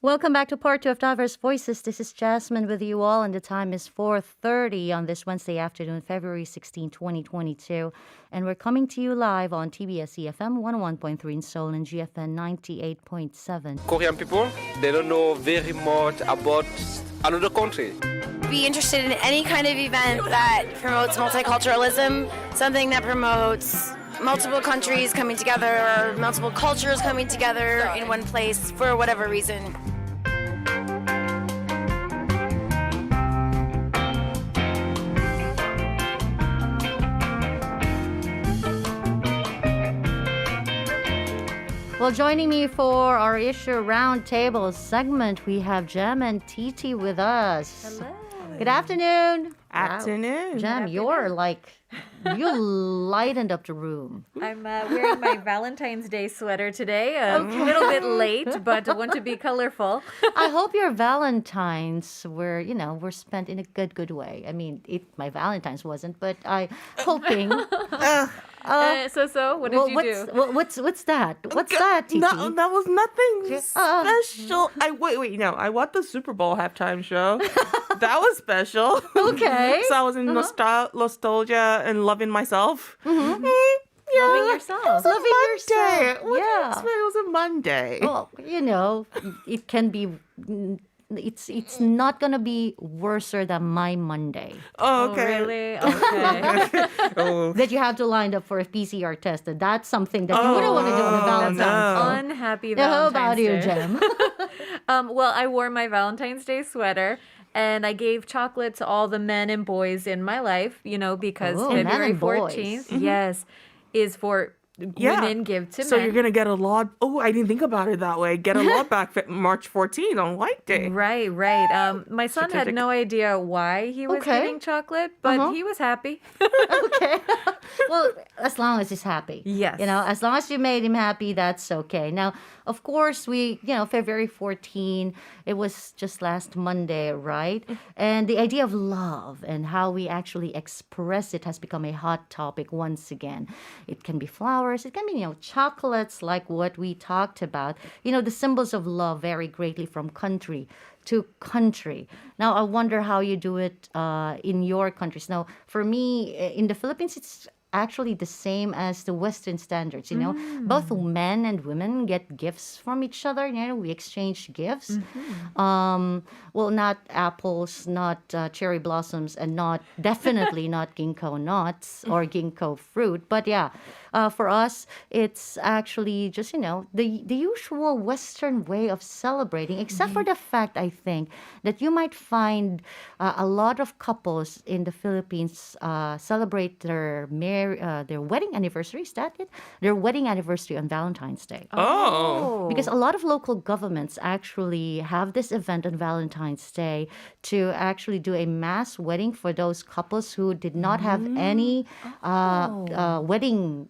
Welcome back to part two of Diverse Voices. This is Jasmine with you all, and the time is 4:30 on this Wednesday afternoon, February 16, 2022. And we're coming to you live on TBS EFM 101.3 in Seoul and GFN 98.7. Korean people, they don't know very much about another country. Be interested in any kind of event that promotes multiculturalism, something that promotes multiple countries coming together or multiple cultures coming together in one place for whatever reason. Well, joining me for our issue roundtable segment, we have Jem and Titi with us. Hello. Good afternoon. Afternoon. Jem, you're like, you lightened up the room. I'm wearing my Valentine's Day sweater today. A little bit late, but I want to be colorful. I hope your Valentines were spent in a good way. I mean, my Valentine's wasn't, but I hoping. So, what did you do? What's that? What's that, Titi? No, that was nothing special. I watched the Super Bowl halftime show. That was special. Okay. So I was in nostalgia and loving myself. Mm-hmm. Yeah. Loving yourself. Loving yourself. Yeah. It was a Monday. Well, it can be. It's not gonna be worser than my Monday. Oh, okay. Oh, really? Okay. Oh. That you have to line up for a PCR test. And that's something that you wouldn't want to do on a Valentine's. no. Unhappy Now, how Valentine's about you, Day. Jem? Well, I wore my Valentine's Day sweater. And I gave chocolate to all the men and boys in my life, because Oh, men February and boys. 14th, yes, is for women give to So men. you're going to get a lot. Oh, I didn't think about it that way. Get a lot back March 14th on White Day. Right. My son had Strategic. no idea why he was Okay. getting chocolate, but he was happy. Okay. Well, as long as he's happy. Yes. As long as you made him happy, that's okay. Now, of course, February 14, it was just last Monday, right? And the idea of love and how we actually express it has become a hot topic once again. It can be flowers, it can be, chocolates like what we talked about. The symbols of love vary greatly from country to country. Now, I wonder how you do it in your countries. Now, for me, in the Philippines, it's actually the same as the Western standards. Both men and women get gifts from each other. We exchange gifts. Well, not apples, not cherry blossoms, and definitely not ginkgo nuts or ginkgo fruit. But yeah, for us, it's actually just the usual Western way of celebrating, except for the fact, I think, that you might find a lot of couples in the Philippines celebrate their wedding anniversary. Is that it? Their wedding anniversary on Valentine's Day. Oh. Because a lot of local governments actually have this event on Valentine's Day to actually do a mass wedding for those couples who did not have any wedding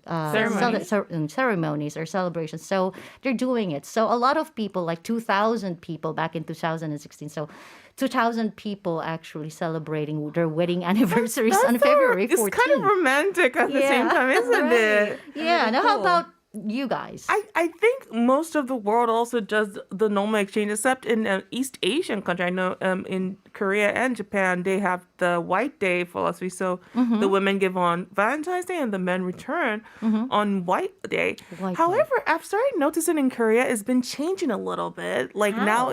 ceremonies or celebrations. So they're doing it. So a lot of people, like 2,000 people back in 2016. So 2,000 people actually celebrating their wedding anniversaries on February 14th. It's kind of romantic at the same time, isn't it? Yeah. Now, how about you guys? I think most of the world also does the normal exchange, except in East Asian country. I know in Korea and Japan, they have the White Day philosophy. So the women give on Valentine's Day and the men return on White Day. However, I've started noticing in Korea, it's been changing a little bit. Like now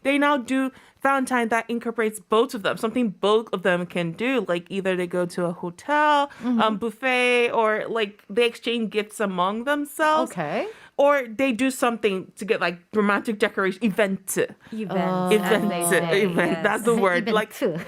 they now do Valentine that incorporates both of them, something both of them can do. Like either they go to a hotel, buffet, or like they exchange gifts among themselves. Okay. Or they do something to get like romantic decoration event. Event. Event. That's the word. Even Like too.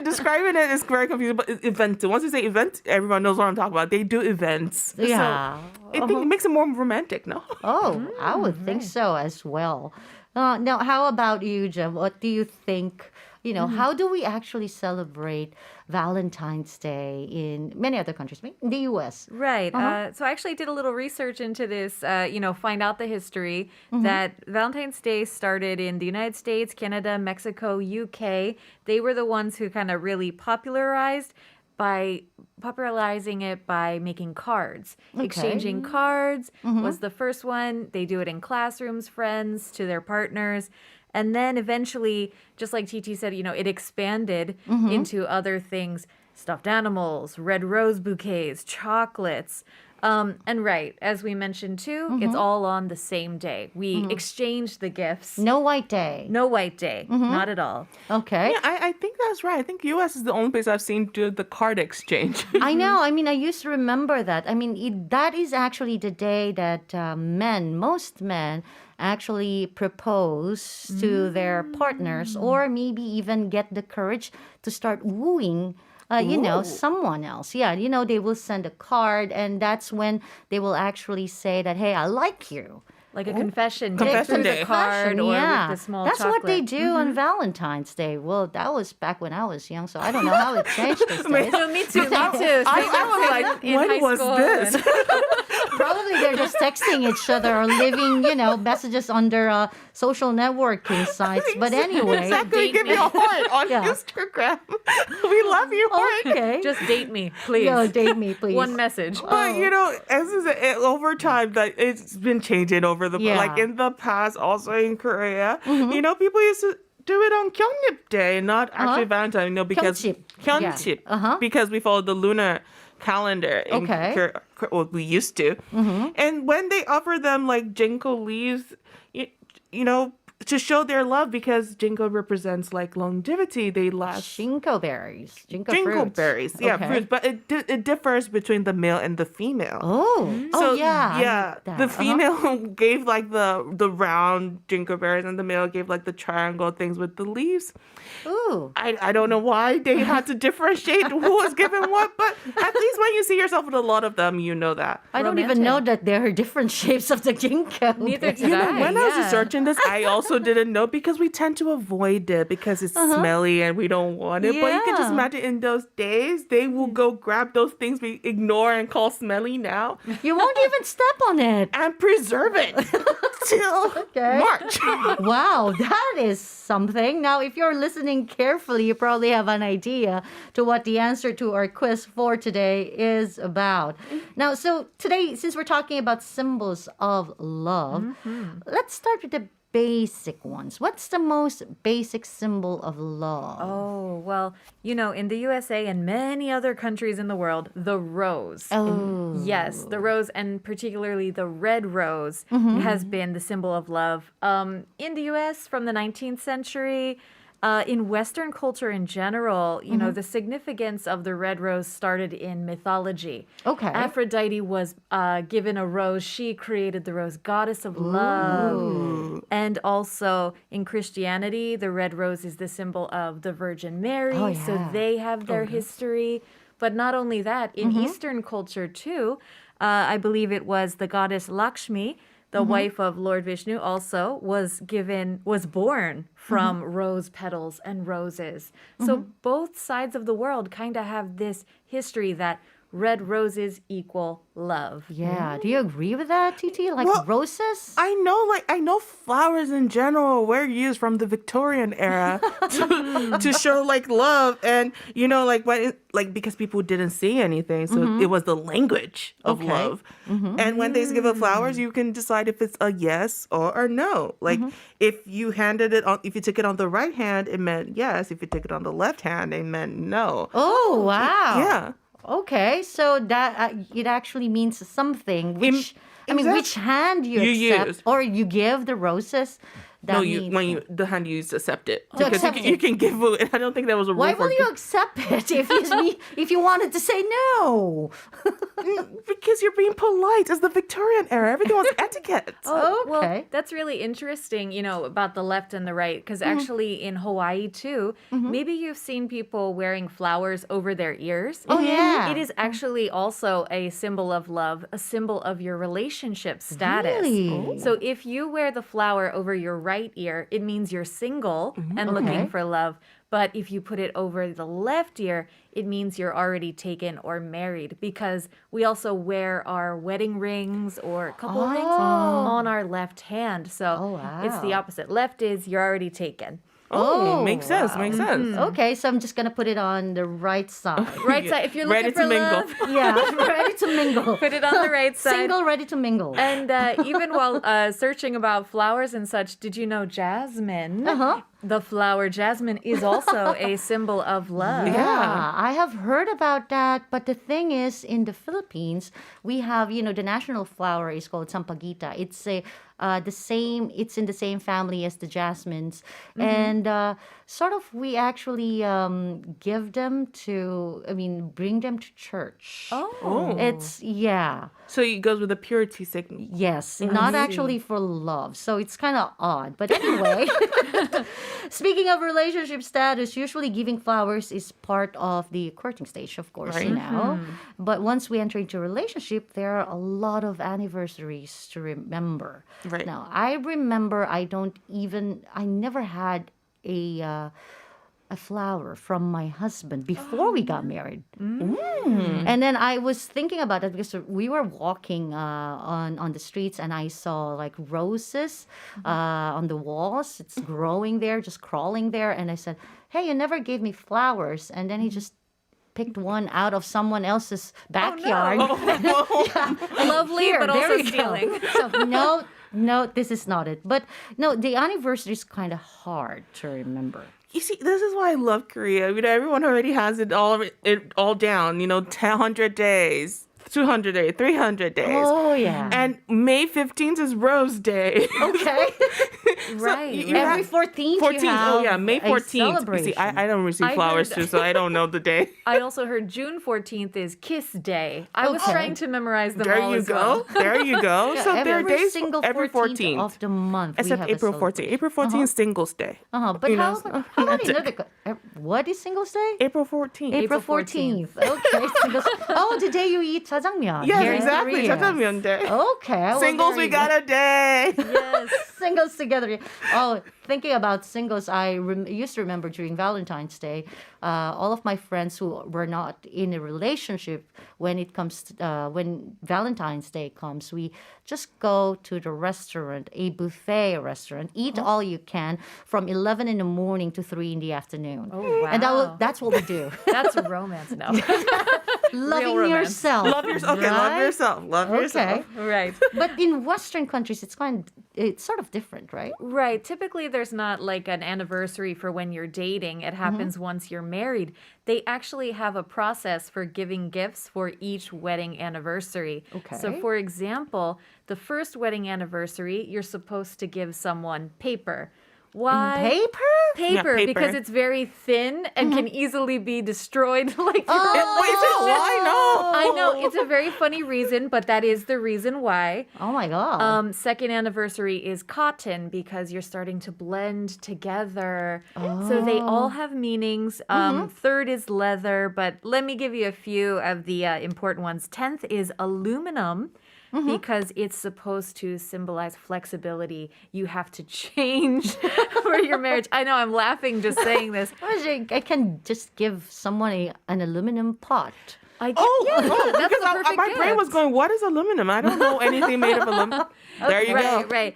describing it is very confusing. But event. Once you say event, everyone knows what I'm talking about. They do events. Yeah. So I think it makes it more romantic. No. Oh, I would think so as well. Now, how about you, Jem? What do you think? How do we actually celebrate Valentine's Day in many other countries, in the U.S.? Right. So I actually did a little research into this, find out the history that Valentine's Day started in the United States, Canada, Mexico, UK. They were the ones who kind of really popularized by popularizing it by making cards. Exchanging cards was the first one. They do it in classrooms, friends, to their partners. And then eventually, just like TT said, it expanded into other things, stuffed animals, red rose bouquets, chocolates. And right, as we mentioned too, it's all on the same day. We exchange the gifts. No white day. No white day, not at all. Okay. Yeah, I think that's right. I think U.S. is the only place I've seen do the card exchange. I know. I mean, I used to remember that. I mean, that is actually the day that most men, actually propose to their partners, or maybe even get the courage to start wooing. Someone else. Yeah, they will send a card, and that's when they will actually say that, hey, I like you. Like a confession. Confession through day. the card or yeah. with the small That's chocolate. what they do on Valentine's Day. Well, that was back when I was young, so I don't know how it changed these days. No, me too. Me too. I was like, In when high was school this? Probably they're just texting each other or leaving, messages on their social networking sites. But anyway. Exactly. Give me a heart on Yeah. Instagram. We love you, heart. Okay. Just date me, please. Yo, date me, please. One message. But over time, that it's been changing over the Yeah. like in the past, also in Korea. People used to do it on Gyeongnip Day, not actually Valentine. Because Gyeongjip. Gyeongjip. Yeah. Because we follow the lunar calendar. Okay. Well, we used to. And when they offer them like jinko leaves, to show their love, because jinko represents like longevity, they last. Ginkgo berries. Ginkgo Jingle fruits. berries, yeah, Okay. fruits, but it differs between the male and the female. Oh, yeah. I yeah. like that. The female gave like the round jingle berries, and the male gave like the triangle things with the leaves. Ooh. I don't know why they had to differentiate who was given what, but at least when you see yourself with a lot of them, you know that. I don't even know that there are different shapes of the ginkgo. Neither berry. did I. When I was Yeah. researching this, I also didn't know, because we tend to avoid it because it's smelly and we don't want it. But you can just Yeah. imagine in those days, they will go grab those things we ignore and call smelly now You won't even step on it. and preserve it till March. Wow, that is something. Now, if you're listening carefully, you probably have an idea to what the answer to our quiz for today is about. Now, so today, since we're talking about symbols of love, let's start with the basic ones. What's the most basic symbol of love? Oh, well, in the USA and many other countries in the world, the rose. Oh. Yes, the rose, and particularly the red rose, has been the symbol of love. In the US from the 19th century, in Western culture in general, the significance of the red rose started in mythology. Okay. Aphrodite was given a rose. She created the rose, goddess of love. And also in Christianity, the red rose is the symbol of the Virgin Mary. Oh, So yeah. they have their history. But not only that, in Eastern culture too, I believe it was the goddess Lakshmi, the wife of Lord Vishnu, also was born from rose petals and roses. So both sides of the world kind of have this history that red roses equal love. Yeah. Do you agree with that, TT? Like Well, roses? I know flowers in general were used from the Victorian era to show like love, and because people didn't see anything, so it was the language of Okay. love. And when they give out flowers, you can decide if it's a yes or a no. Like if you took it on the right hand, it meant yes. If you took it on the left hand, it meant no. Oh, wow. Yeah. Okay, so that it actually means something. Which hand you You accept use. or you give the roses. That No, means the hand you use accept it, To because accept you it. can give. I don't think there was a rule why for will you accept it if you wanted to say no? because you're being polite. It's the Victorian era. Everything was etiquette. Okay. Well, that's really interesting, about the left and the right, because actually in Hawaii too, maybe you've seen people wearing flowers over their ears. Oh, yeah. It is actually also a symbol of love, a symbol of your relationship status. Really? So if you wear the flower over your right ear, it means you're single and looking Okay. for love. But if you put it over the left ear, it means you're already taken or married, because we also wear our wedding rings or a couple of rings on our left hand. So Oh, it's the wow. opposite. Left is you're already taken. Oh, makes sense. Makes sense. Okay, so I'm just gonna put it on the right side. Right side. If you're Ready looking to for mingle. love, Yeah, ready to mingle. put it on the right side. Single, ready to mingle. And even while searching about flowers and such, did you know jasmine? The flower jasmine is also a symbol of love. Yeah, I have heard about that. But the thing is, in the Philippines, we have, the national flower is called sampaguita. It's it's in the same family as the jasmines. And sort of we actually give them bring them to church. Oh. Yeah. So it goes with the purity signal. Yes, not actually for love. So it's kind of odd. But anyway, speaking of relationship status, usually giving flowers is part of the courting stage, of course, Right. But once we enter into a relationship, there are a lot of anniversaries to remember. Right. Now, I remember I never had a flower from my husband before we got married. And then I was thinking about it because we were walking on the streets and I saw like roses on the walls. It's growing there, just crawling there. And I said, hey, you never gave me flowers. And then he just picked one out of someone else's backyard. Lovely, Here, but there also you go. stealing. So no, this is not it. But no, the anniversary is kind of hard to remember. You see, this is why I love Korea. Everyone already has it all down. 100 days, 200 days, 300 days. Oh, yeah. And May 15th is Rose Day. Okay. Right. Every 14th, 14th. you have Oh, yeah, May a 14th. You celebration. see, I don't receive I flowers heard- too, so I don't know the day. I also heard June 14th is Kiss Day. I was Okay. trying to memorize them There all you as well. go. There you go. So there are every days single every 14th of the month. we Except have a April 14th. celebration. April 14th is Singles Day. But You how know, about what is Singles Day? April 14th. April April 14th. Okay. Singles. Oh, the day you eat jjajangmyeon. Yes, here in exactly. Korea. Jjajangmyeon Day. Okay. well, Singles, there we you go. got a day. Yes. Singles together. Oh, thinking about singles, I used to remember during Valentine's Day, all of my friends who were not in a relationship, when Valentine's Day comes, we just go to the restaurant, a buffet restaurant, eat all you can from 11 in the morning to 3 in the afternoon. Oh, wow. And that's what we do. That's romance now. Loving romance. yourself. Love yourself. Okay, love right? yourself. Love yourself. Right. But in Western countries, it's sort of different, right? Right. Typically, there's not like an anniversary for when you're dating. It happens once you're married. They actually have a process for giving gifts for each wedding anniversary. Okay. So, for example, the first wedding anniversary, you're supposed to give someone paper. Why? Paper? Paper, Yeah, paper. because it's very thin and can easily be destroyed. Like Oh. Wait, is it why? No. I know it's a very funny reason, but that is the reason why. Oh my God. Second anniversary is cotton because you're starting to blend together. So they all have meanings. Third is leather, but let me give you a few of the important ones. 10th is aluminum. Because it's supposed to symbolize flexibility. You have to change for your marriage. I know I'm laughing just saying this. I can just give someone an aluminum pot. I Oh, yeah, no, that's because the perfect my brain was gift. going, what is aluminum? I don't know anything made of aluminum. There you go. Right.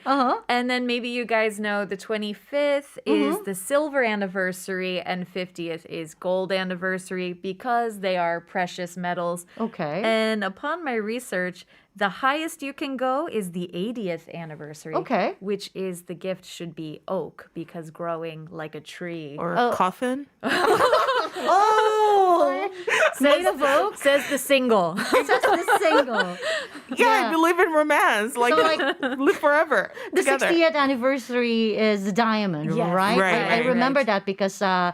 And then maybe you guys know the 25th is the silver anniversary and 50th is gold anniversary because they are precious metals. Okay. And upon my research, the highest you can go is the 80th anniversary. Okay. Which is the gift should be oak because growing like a tree. Or a coffin. Oh, made of oak. Says the single. Just the single. Yeah, I believe in romance. Like, So, like, live forever The together. 60th anniversary is the diamond, Yes. right? Right, I right, remember right. that because I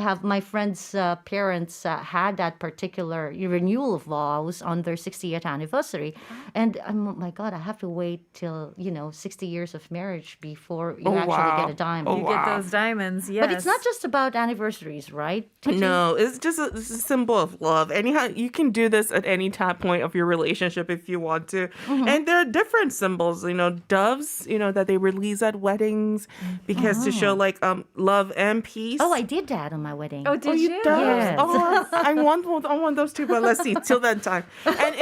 have my friends' parents had that particular renewal of vows on their 60th anniversary. And oh my God, I have to wait till, 60 years of marriage before you Oh, actually wow. get a diamond. Oh, You wow. get those diamonds, yes. But it's not just about anniversaries, right? No, it's a symbol of love. Anyhow, you can do this at any point of your relationship if you want to. And there are different symbols, doves, that they release at weddings because to show like love and peace. Oh, I did that on my wedding. Oh, did you? Doves? Yes. Oh, I want those too, but let's see till that time. And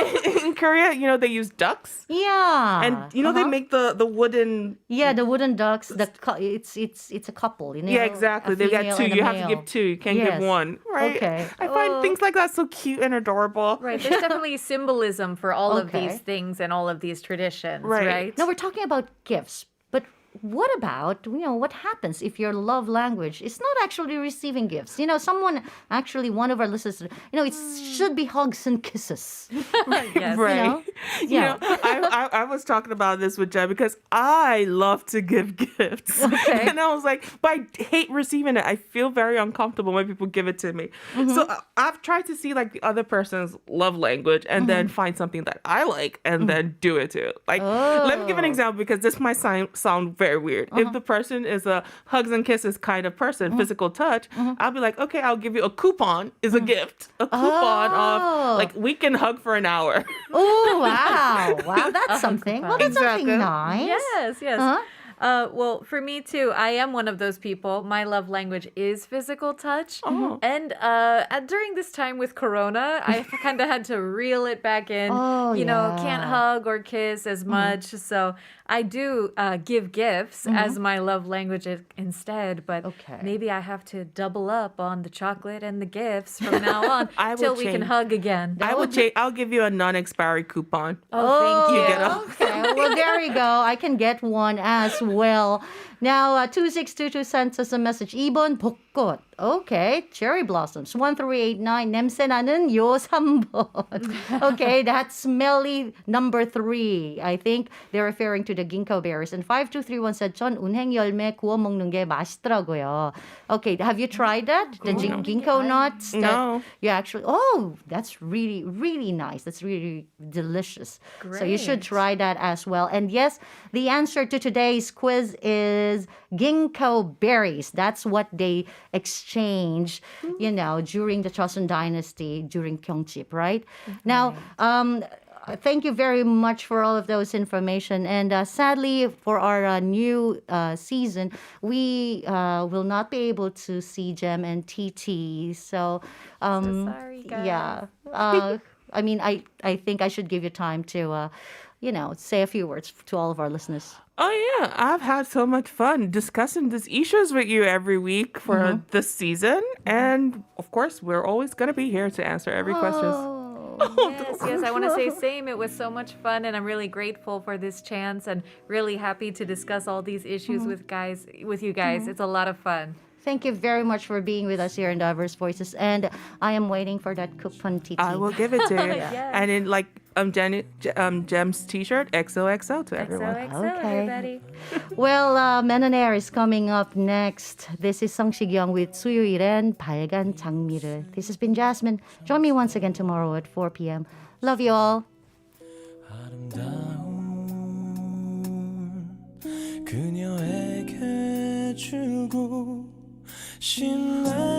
in Korea, they use ducks. Yeah. And they make the wooden. Yeah, the wooden ducks. It's a couple. Yeah, exactly. A They got female two. and a You have to male. give two. You can't Yes. give one. Right. Okay. I find things like that so cute and adorable. Right. There's definitely symbolism for all of Okay. these things and all of these traditions, Right. right? No, we're talking about gifts, but what about, what happens if your love language is not actually receiving gifts? Someone actually, one of our listeners, it should be hugs and kisses. Yes. Right. Yeah. I was talking about this with Jen because I love to give gifts. Okay. And I was like, but I hate receiving it. I feel very uncomfortable when people give it to me. So I've tried to see like the other person's love language and then find something that I like and then do it too. Like, let me give an example because this might sound very weird. If the person is a hugs and kisses kind of person, physical touch, I'll be like, okay, I'll give you a coupon is a gift. A coupon of like we can hug for an hour. Oh, wow. Wow, that's something. Well, that's Exactly. something nice. Yes, yes. Uh-huh. Well, for me too, I am one of those people. My love language is physical touch. Oh. And during this time with Corona, I kind of had to reel it back in. Oh, Can't yeah. hug or kiss as much. So I do give gifts as my love language instead. But Okay. maybe I have to double up on the chocolate and the gifts from now on I will till we can change. hug again. I'll give you a non-expiry coupon. Oh, thank you. get a- Okay, well, there you go. I can get one as well. Now, 2622 sent us a message. 2번 벚꽃. Okay, cherry blossoms. 1389 냄새나는 요 3번. Okay, that's smelly number 3. I think they're referring to the ginkgo berries. And 5231 said, 전 운행 열매 구워 먹는 게 맛있더라고요. Okay, have you tried that? The ginkgo nuts? that No. You actually, that's really, really nice. That's really delicious. So you should Great. try that as well. And yes, the answer to today's quiz is ginkgo berries. That's what they exchanged, during the Joseon Dynasty, during Gyeongjip, right? Now, thank you very much for all of those information. And sadly, for our new season, we will not be able to see Jem and TT. So, sorry, guys. yeah. I mean, I think I should give you time to, say a few words to all of our listeners. Oh yeah, I've had so much fun discussing these issues with you every week for this season, and of course, we're always gonna be here to answer every question. Yes, I want to say same. It was so much fun, and I'm really grateful for this chance, and really happy to discuss all these issues with you guys. It's a lot of fun. Thank you very much for being with us here in Diverse Voices, and I am waiting for that coupon, TT. I will give it to you, Yes. and in Jem's T-shirt, XOXO to everyone. XOXO, Okay. everybody. Well, Men on Air is coming up next. This is Sung Shik-young with 수요일엔 발간 장미를. This has been Jasmine. Join me once again tomorrow at 4 p.m. Love you all. 그녀에게 주고 싶네